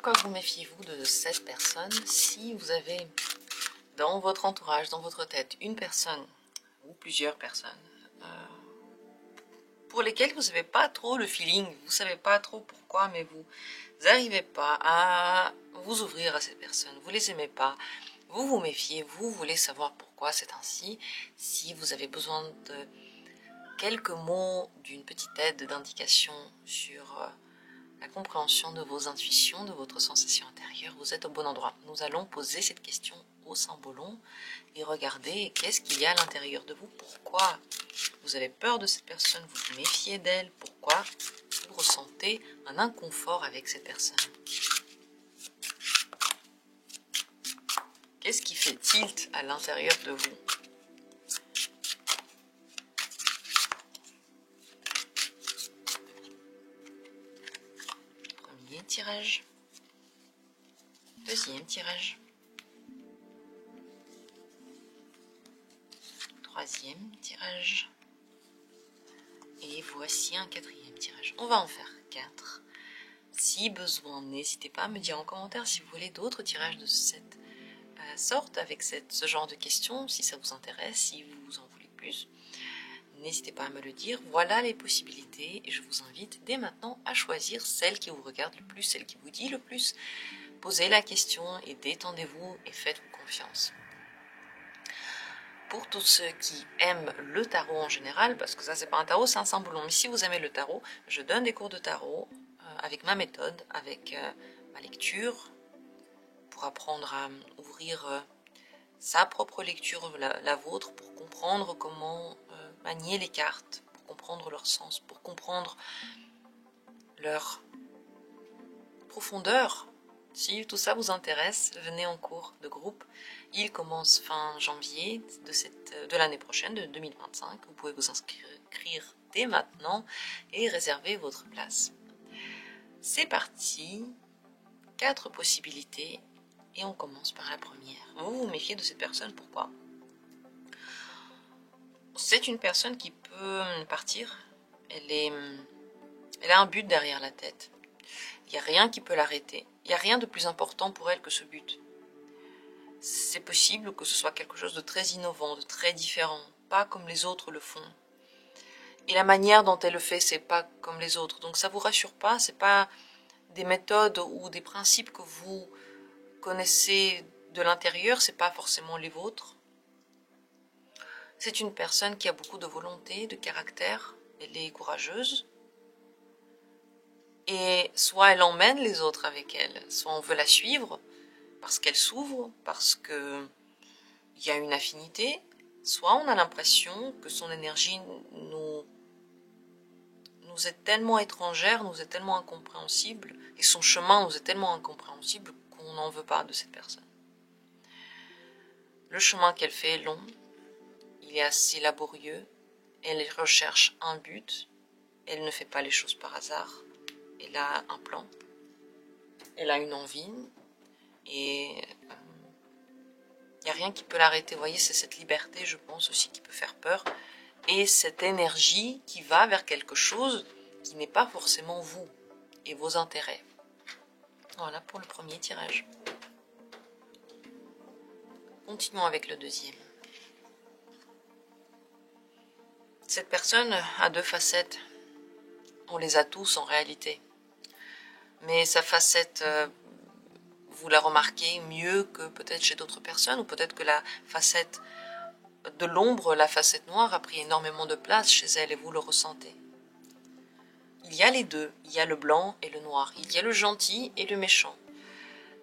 pourquoi vous méfiez-vous de cette personne si vous avez dans votre entourage, dans votre tête, une personne ou plusieurs personnes pour lesquelles vous n'avez pas trop le feeling, vous ne savez pas trop pourquoi, mais vous n'arrivez pas à vous ouvrir à cette personne, vous ne les aimez pas, vous vous méfiez, vous voulez savoir pourquoi c'est ainsi, si vous avez besoin de quelques mots, d'une petite aide d'indication sur la compréhension de vos intuitions, de votre sensation intérieure, vous êtes au bon endroit. Nous allons poser cette question au symbolon et regarder qu'est-ce qu'il y a à l'intérieur de vous, pourquoi vous avez peur de cette personne, vous vous méfiez d'elle, pourquoi vous ressentez un inconfort avec cette personne. Qu'est-ce qui fait tilt à l'intérieur de vous? Premier tirage. Deuxième tirage. Troisième tirage. Et voici un quatrième tirage. On va en faire 4. Si besoin, n'hésitez pas à me dire en commentaire si vous voulez d'autres tirages de cette sorte, avec ce genre de questions, si ça vous intéresse, si vous en voulez plus. N'hésitez pas à me le dire. Voilà les possibilités et je vous invite dès maintenant à choisir celle qui vous regarde le plus, celle qui vous dit le plus. Posez la question et détendez-vous et faites-vous confiance. Pour tous ceux qui aiment le tarot en général, parce que ça c'est pas un tarot, c'est un symbolon, mais si vous aimez le tarot, je donne des cours de tarot avec ma méthode, avec ma lecture, pour apprendre à ouvrir sa propre lecture, la vôtre, pour comprendre comment manier les cartes, pour comprendre leur sens, pour comprendre leur profondeur. Si tout ça vous intéresse, venez en cours de groupe. Il commence fin janvier de l'année prochaine, de 2025. Vous pouvez vous inscrire dès maintenant et réserver votre place. C'est parti, 4 possibilités et on commence par la première. Vous vous méfiez de cette personne, pourquoi? C'est une personne qui peut partir, elle a un but derrière la tête. Il n'y a rien qui peut l'arrêter. Il n'y a rien de plus important pour elle que ce but. C'est possible que ce soit quelque chose de très innovant, de très différent, pas comme les autres le font. Et la manière dont elle le fait, c'est pas comme les autres. Donc ça vous rassure pas, c'est pas des méthodes ou des principes que vous connaissez de l'intérieur, c'est pas forcément les vôtres. C'est une personne qui a beaucoup de volonté, de caractère, elle est courageuse. Et soit elle emmène les autres avec elle, soit on veut la suivre parce qu'elle s'ouvre, parce qu'il y a une affinité, soit on a l'impression que son énergie nous est tellement étrangère, nous est tellement incompréhensible, et son chemin nous est tellement incompréhensible qu'on n'en veut pas de cette personne. Le chemin qu'elle fait est long, il est assez laborieux, elle recherche un but, elle ne fait pas les choses par hasard, elle a un plan, elle a une envie, et il n'y a rien qui peut l'arrêter. Vous voyez, c'est cette liberté, je pense aussi, qui peut faire peur, et cette énergie qui va vers quelque chose qui n'est pas forcément vous et vos intérêts. Voilà pour le premier tirage. Continuons avec le deuxième. Cette personne a 2 facettes. On les a tous en réalité. Mais sa facette, vous la remarquez mieux que peut-être chez d'autres personnes, ou peut-être que la facette de l'ombre, la facette noire, a pris énormément de place chez elle et vous le ressentez. Il y a les deux, il y a le blanc et le noir, il y a le gentil et le méchant.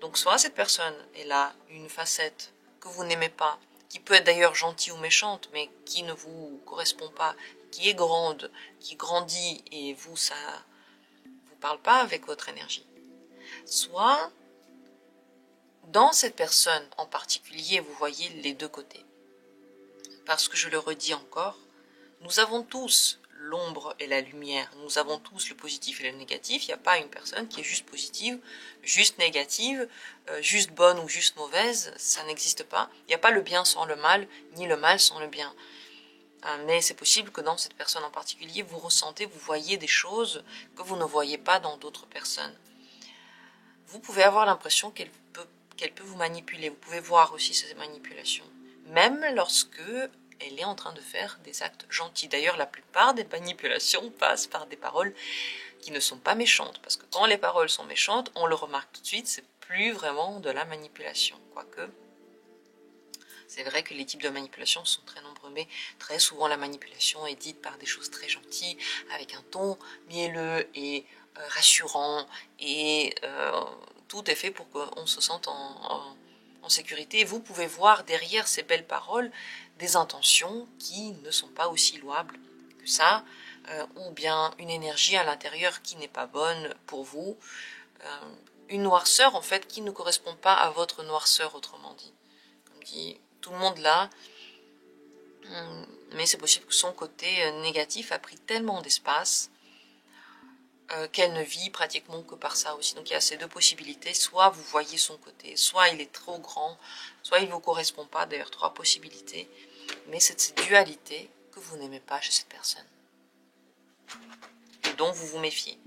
Donc soit cette personne, elle a une facette que vous n'aimez pas, qui peut être d'ailleurs gentille ou méchante, mais qui ne vous correspond pas, qui est grande, qui grandit et vous, ça vous parle pas avec votre énergie. Soit, dans cette personne en particulier, vous voyez les 2 côtés. Parce que je le redis encore, nous avons tous l'ombre et la lumière, nous avons tous le positif et le négatif, il n'y a pas une personne qui est juste positive, juste négative, juste bonne ou juste mauvaise, ça n'existe pas. Il n'y a pas le bien sans le mal, ni le mal sans le bien. Mais c'est possible que dans cette personne en particulier, vous ressentez, vous voyez des choses que vous ne voyez pas dans d'autres personnes. vous pouvez avoir l'impression qu'elle peut vous manipuler. Vous pouvez voir aussi ces manipulations, même lorsque elle est en train de faire des actes gentils. D'ailleurs, la plupart des manipulations passent par des paroles qui ne sont pas méchantes, parce que quand les paroles sont méchantes, on le remarque tout de suite, c'est plus vraiment de la manipulation, quoique c'est vrai que les types de manipulation sont très nombreux, mais très souvent la manipulation est dite par des choses très gentilles, avec un ton mielleux et rassurant, et tout est fait pour qu'on se sente en sécurité. Et vous pouvez voir derrière ces belles paroles des intentions qui ne sont pas aussi louables que ça, ou bien une énergie à l'intérieur qui n'est pas bonne pour vous, une noirceur en fait qui ne correspond pas à votre noirceur, autrement dit. Comme dit, tout le monde là, mais c'est possible que son côté négatif a pris tellement d'espace qu'elle ne vit pratiquement que par ça aussi. Donc il y a ces deux possibilités, soit vous voyez son côté, soit il est trop grand, soit il ne vous correspond pas, d'ailleurs 3 possibilités, mais c'est cette dualité que vous n'aimez pas chez cette personne, et dont vous vous méfiez.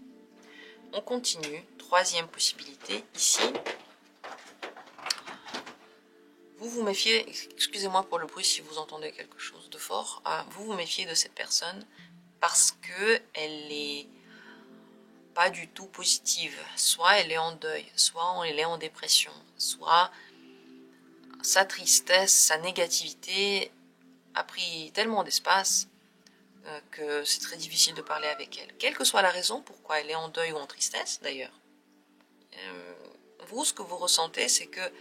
On continue, 3e possibilité, ici, vous vous méfiez, excusez-moi pour le bruit si vous entendez quelque chose de fort, vous vous méfiez de cette personne parce que elle est pas du tout positive, soit elle est en deuil, soit elle est en dépression, soit sa tristesse, sa négativité a pris tellement d'espace que c'est très difficile de parler avec elle. Quelle que soit la raison pourquoi elle est en deuil ou en tristesse d'ailleurs, vous, ce que vous ressentez, c'est que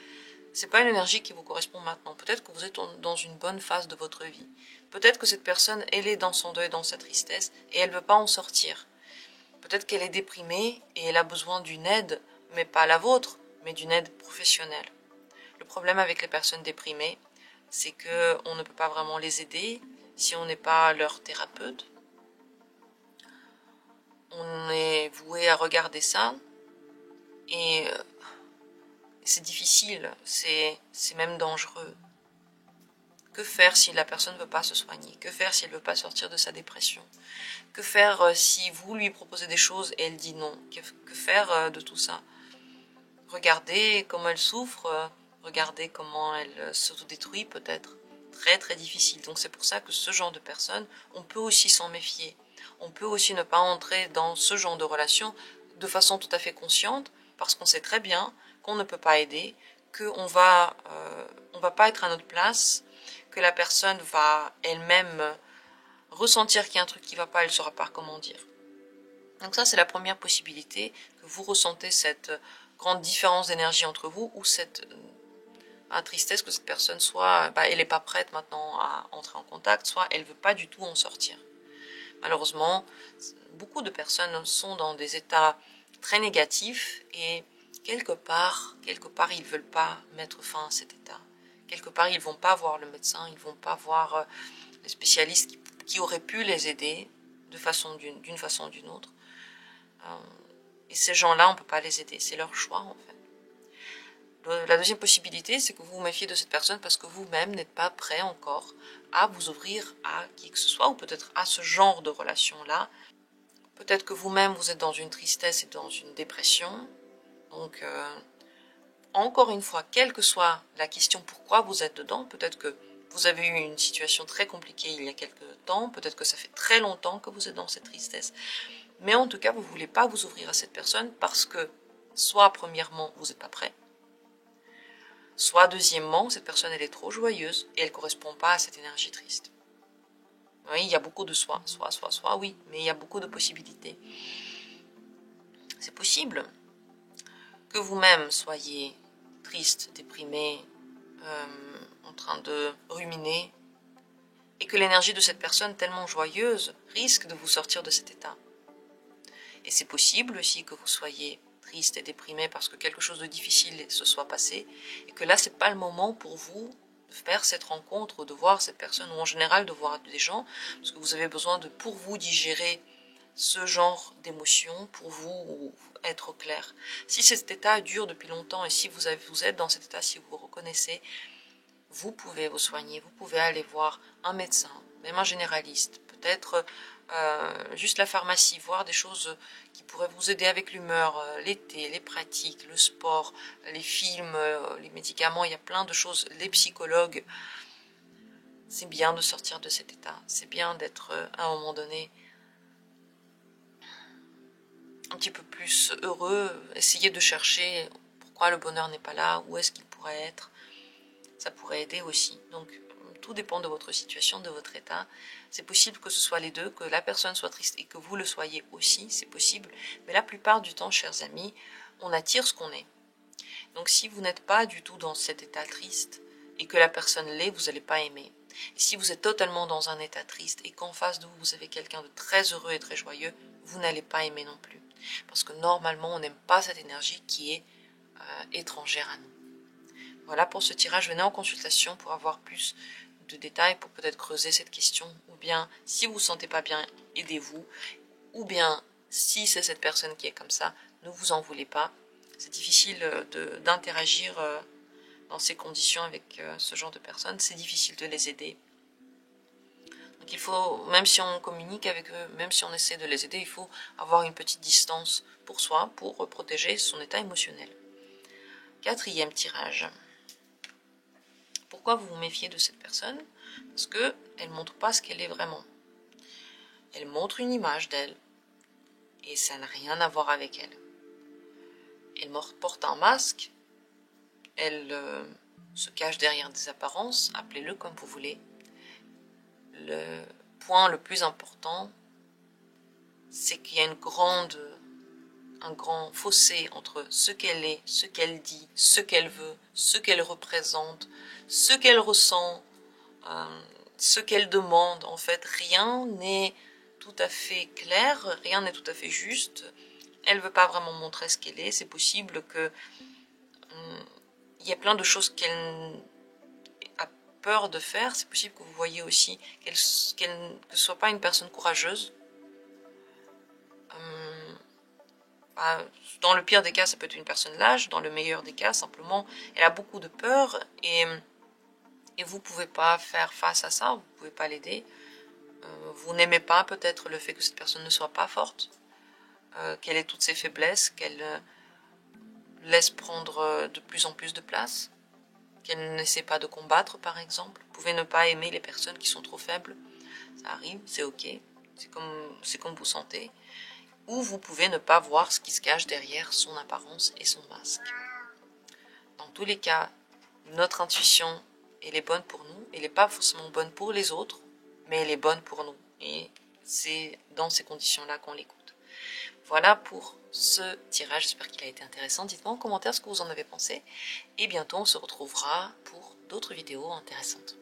c'est pas une énergie qui vous correspond maintenant. Peut-être que vous êtes dans une bonne phase de votre vie. Peut-être que cette personne, elle est dans son deuil, dans sa tristesse, et elle veut pas en sortir. Peut-être qu'elle est déprimée et elle a besoin d'une aide, mais pas la vôtre, mais d'une aide professionnelle. Le problème avec les personnes déprimées, c'est qu'on ne peut pas vraiment les aider si on n'est pas leur thérapeute. On est voué à regarder ça et c'est difficile, c'est même dangereux. Que faire si la personne ne veut pas se soigner? Que faire si elle ne veut pas sortir de sa dépression? Que faire si vous lui proposez des choses et elle dit non? Que faire de tout ça? Regardez comment elle souffre, regardez comment elle s'autodétruit peut-être. Très très difficile. Donc c'est pour ça que ce genre de personnes, on peut aussi s'en méfier. On peut aussi ne pas entrer dans ce genre de relation de façon tout à fait consciente, parce qu'on sait très bien qu'on ne peut pas aider, qu'on va pas être à notre place, que la personne va elle-même ressentir qu'il y a un truc qui ne va pas, elle ne saura pas comment dire. Donc ça, c'est la première possibilité, que vous ressentez cette grande différence d'énergie entre vous, ou cette tristesse que cette personne, soit elle n'est pas prête maintenant à entrer en contact, soit elle ne veut pas du tout en sortir. Malheureusement, beaucoup de personnes sont dans des états très négatifs et quelque part, ils ne veulent pas mettre fin à cet état. Quelque part, ils ne vont pas voir le médecin, ils ne vont pas voir les spécialistes qui auraient pu les aider d'une façon ou d'une autre. Et ces gens-là, on ne peut pas les aider, c'est leur choix en fait. La deuxième possibilité, c'est que vous vous méfiez de cette personne parce que vous-même n'êtes pas prêt encore à vous ouvrir à qui que ce soit, ou peut-être à ce genre de relation-là. Peut-être que vous-même, vous êtes dans une tristesse et dans une dépression. Donc, encore une fois, quelle que soit la question pourquoi vous êtes dedans, peut-être que vous avez eu une situation très compliquée il y a quelques temps, peut-être que ça fait très longtemps que vous êtes dans cette tristesse, mais en tout cas, vous ne voulez pas vous ouvrir à cette personne parce que, soit premièrement, vous n'êtes pas prêt, soit deuxièmement, cette personne elle est trop joyeuse et elle ne correspond pas à cette énergie triste. Oui, il y a beaucoup de soit, oui, mais il y a beaucoup de possibilités. C'est possible que vous-même soyez triste, déprimé, en train de ruminer, et que l'énergie de cette personne tellement joyeuse risque de vous sortir de cet état. Et c'est possible aussi que vous soyez triste et déprimé parce que quelque chose de difficile se soit passé, et que là, c'est pas le moment pour vous de faire cette rencontre, de voir cette personne, ou en général de voir des gens, parce que vous avez besoin de, pour vous, digérer ce genre d'émotions, pour vous être au clair. Si cet état dure depuis longtemps, et si vous êtes dans cet état, si vous vous reconnaissez, vous pouvez vous soigner, vous pouvez aller voir un médecin, même un généraliste, peut-être juste la pharmacie, voir des choses qui pourraient vous aider avec l'humeur, l'été, les pratiques, le sport, les films, les médicaments, il y a plein de choses, les psychologues. C'est bien de sortir de cet état, c'est bien d'être à un moment donné un petit peu plus heureux, essayer de chercher pourquoi le bonheur n'est pas là, où est-ce qu'il pourrait être, ça pourrait aider aussi. Donc tout dépend de votre situation, de votre état. C'est possible que ce soit les deux, que la personne soit triste et que vous le soyez aussi, c'est possible. Mais la plupart du temps, chers amis, on attire ce qu'on est. Donc si vous n'êtes pas du tout dans cet état triste et que la personne l'est, vous n'allez pas aimer. Et si vous êtes totalement dans un état triste et qu'en face de vous, vous avez quelqu'un de très heureux et très joyeux, vous n'allez pas aimer non plus. Parce que normalement, on n'aime pas cette énergie qui est étrangère à nous. Voilà pour ce tirage, venez en consultation pour avoir plus de détails, pour peut-être creuser cette question. Ou bien, si vous ne vous sentez pas bien, aidez-vous. Ou bien, si c'est cette personne qui est comme ça, ne vous en voulez pas. C'est difficile d'interagir dans ces conditions avec ce genre de personnes. C'est difficile de les aider. Donc il faut, même si on communique avec eux, même si on essaie de les aider, il faut avoir une petite distance pour soi, pour protéger son état émotionnel. 4e tirage. Pourquoi vous vous méfiez de cette personne? Parce qu'elle ne montre pas ce qu'elle est vraiment. Elle montre une image d'elle, et ça n'a rien à voir avec elle. Elle porte un masque, elle se cache derrière des apparences, appelez-le comme vous voulez. Le point le plus important, c'est qu'il y a un grand fossé entre ce qu'elle est, ce qu'elle dit, ce qu'elle veut, ce qu'elle représente, ce qu'elle ressent, ce qu'elle demande. En fait, rien n'est tout à fait clair, rien n'est tout à fait juste. Elle ne veut pas vraiment montrer ce qu'elle est. C'est possible que il y a plein de choses qu'elle a peur de faire. C'est possible que vous voyez aussi qu'elle ne soit pas une personne courageuse. Dans le pire des cas, ça peut être une personne lâche. Dans le meilleur des cas, simplement, elle a beaucoup de peur et vous ne pouvez pas faire face à ça, vous ne pouvez pas l'aider. Vous n'aimez pas peut-être le fait que cette personne ne soit pas forte, qu'elle ait toutes ses faiblesses, qu'elle laisse prendre de plus en plus de place, qu'elle n'essaie pas de combattre par exemple. Vous pouvez ne pas aimer les personnes qui sont trop faibles, ça arrive, c'est ok, c'est comme vous sentez. Ou vous pouvez ne pas voir ce qui se cache derrière son apparence et son masque. Dans tous les cas, notre intuition, elle est bonne pour nous, elle n'est pas forcément bonne pour les autres, mais elle est bonne pour nous. Et c'est dans ces conditions-là qu'on l'écoute. Voilà pour ce tirage, j'espère qu'il a été intéressant. Dites-moi en commentaire ce que vous en avez pensé. Et bientôt, on se retrouvera pour d'autres vidéos intéressantes.